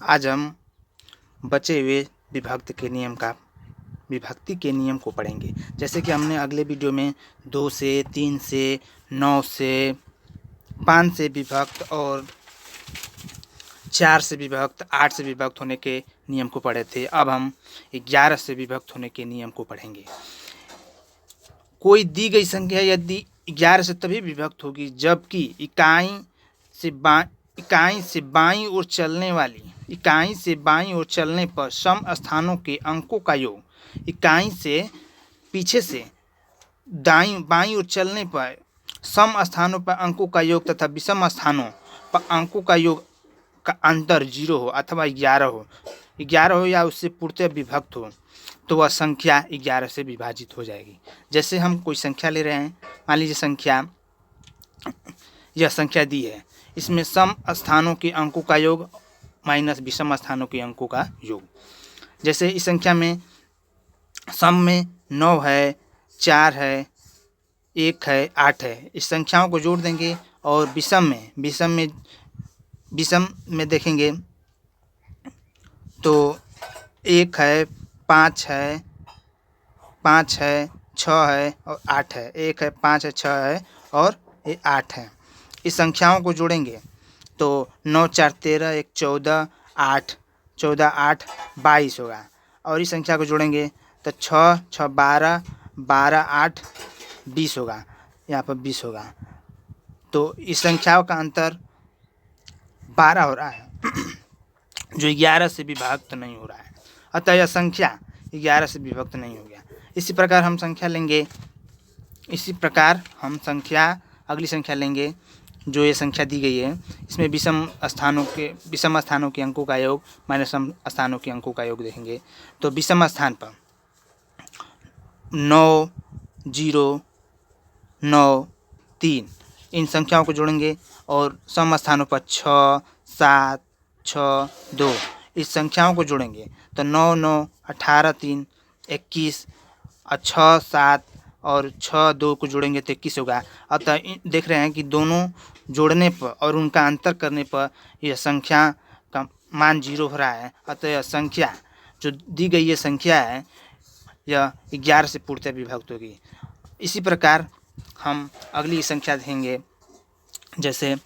आज हम बचे हुए विभक्ति के नियम को पढ़ेंगे। जैसे कि हमने अगले वीडियो में 2 से, 3 से, 9 से, 5 से विभक्त और 4 से विभक्त, 8 से विभक्त होने के नियम को पढ़े थे। अब हम 11 से विभक्त होने के नियम को पढ़ेंगे। कोई दी गई संख्या यदि 11 से तभी विभक्त होगी जबकि इकाई से बाईं ओर चलने पर सम स्थानों के अंकों का योग, इकाई से पीछे से बाईं ओर चलने पर सम स्थानों पर अंकों का योग तथा विषम स्थानों पर अंकों का योग का अंतर 0 हो अथवा 11 हो या उससे पूर्णतः विभक्त हो तो वह संख्या 11 से विभाजित हो जाएगी। जैसे हम कोई संख्या ले रहे हैं, मान लीजिए यह संख्या दी है, इसमें सम स्थानों के अंकों का योग माइनस विषम स्थानों के अंकों का योग। जैसे इस संख्या में सम में 9 है, 4 है, 1 है, 8 है। इस संख्याओं को जोड़ देंगे और विषम में देखेंगे तो 1 है, 5 है, 6 है और 8 है। 1 है, 5 है, 6 है और 8 है। इस संख्याओं को जोड़ेंगे तो 9 4 13, 1 14, 8 22 होगा। और इस संख्या को जोड़ेंगे तो 6 6 12, 12 8 20 होगा। यहाँ पर 20 होगा। तो इस संख्याओं का अंतर 12 हो रहा है जो 11 से विभक्त नहीं हो रहा है। अतः यह संख्या 11 से विभक्त नहीं हो गया। इसी प्रकार अगली संख्या लेंगे जो ये संख्या दी गई है। इसमें विषम स्थानों के अंकों का योग माइनस सम स्थानों के अंकों का योग देखेंगे तो विषम स्थान पर 9 0 9 3 इन संख्याओं को जोड़ेंगे और सम स्थानों पर 6 7 6 2 इस संख्याओं को जोड़ेंगे तो 9 9 18 3 21 और 6 7 और 6 2 को जोड़ेंगे तो 21 होगा। अतः देख रहे हैं कि दोनों जोड़ने पर और उनका अंतर करने पर यह संख्या का मान 0 हो रहा है। अतः यह संख्या जो दी गई ये संख्या है यह 11 से पूर्णतः विभक्त होगी। इसी प्रकार हम अगली संख्या देखेंगे। जैसे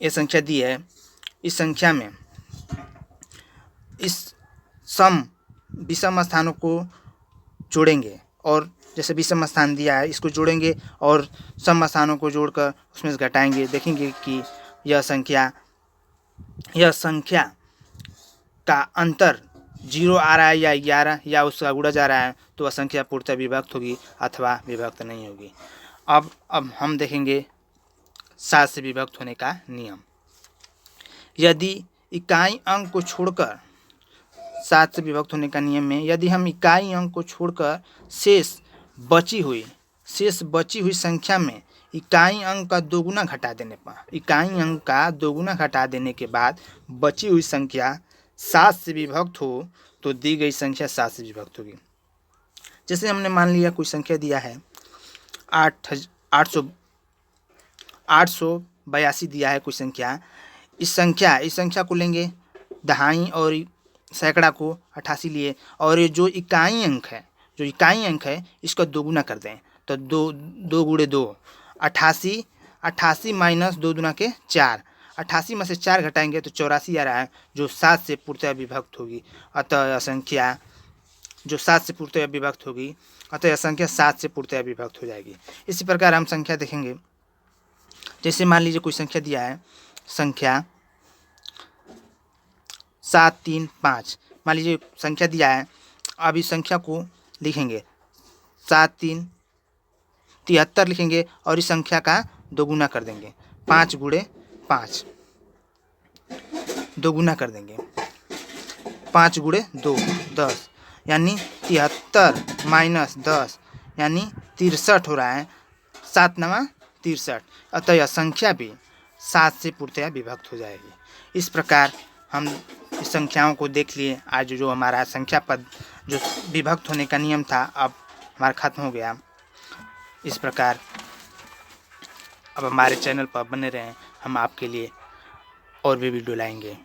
ये संख्या दी है, इस संख्या में इस विषम स्थानों को जोड़ेंगे और जैसे विषम स्थान दिया है इसको जोड़ेंगे और सम स्थानों को जोड़कर उसमें से घटाएंगे। देखेंगे कि यह संख्या का अंतर 0 आ रहा है या 11 या उसका गुणा जा रहा है तो वह संख्या पूर्णतः विभक्त होगी अथवा विभक्त नहीं होगी। अब हम देखेंगे 7 से विभक्त होने का नियम। यदि इकाई अंक को छोड़कर 7 से विभक्त होने का नियम में यदि हम इकाई अंक को छोड़कर शेष बची हुई संख्या में इकाई अंक का दोगुना घटा देने के बाद बची हुई संख्या 7 से विभक्त हो तो दी गई संख्या 7 से विभक्त होगी। जैसे हमने मान लिया कोई संख्या दिया है 882 दिया है कोई संख्या। इस संख्या को लेंगे दहाई और सैकड़ा को 88 लिए और ये जो इकाई अंक है इसका दोगुना कर दें तो 2 गुणे 2 88 माइनस 2 दूना के 4, 88 में से 4 घटाएंगे तो 84 आ रहा है जो 7 से पूर्णतः विभक्त होगी। अतः यह संख्या 7 से पूर्णतः विभक्त हो जाएगी। इसी प्रकार हम संख्या देखेंगे। जैसे मान लीजिए कोई संख्या दिया है संख्या 7 3 5, मान लीजिए संख्या दिया है। अब इस संख्या को लिखेंगे 7 3 73 लिखेंगे और इस संख्या का दोगुना कर देंगे 5 गुणे 5 दोगुना कर देंगे 5 गुणे 2 10 यानी 73 माइनस 10 यानी 63 हो रहा है। 7 9 63। अतः यह संख्या भी 7 से पूर्णतः विभक्त हो जाएगी। इस प्रकार हम इस संख्याओं को देख लिए। आज जो हमारा संख्या पद जो विभक्त होने का नियम था अब हमारा खत्म हो गया। इस प्रकार अब हमारे चैनल पर बने रहें, हम आपके लिए और भी वीडियो लाएंगे।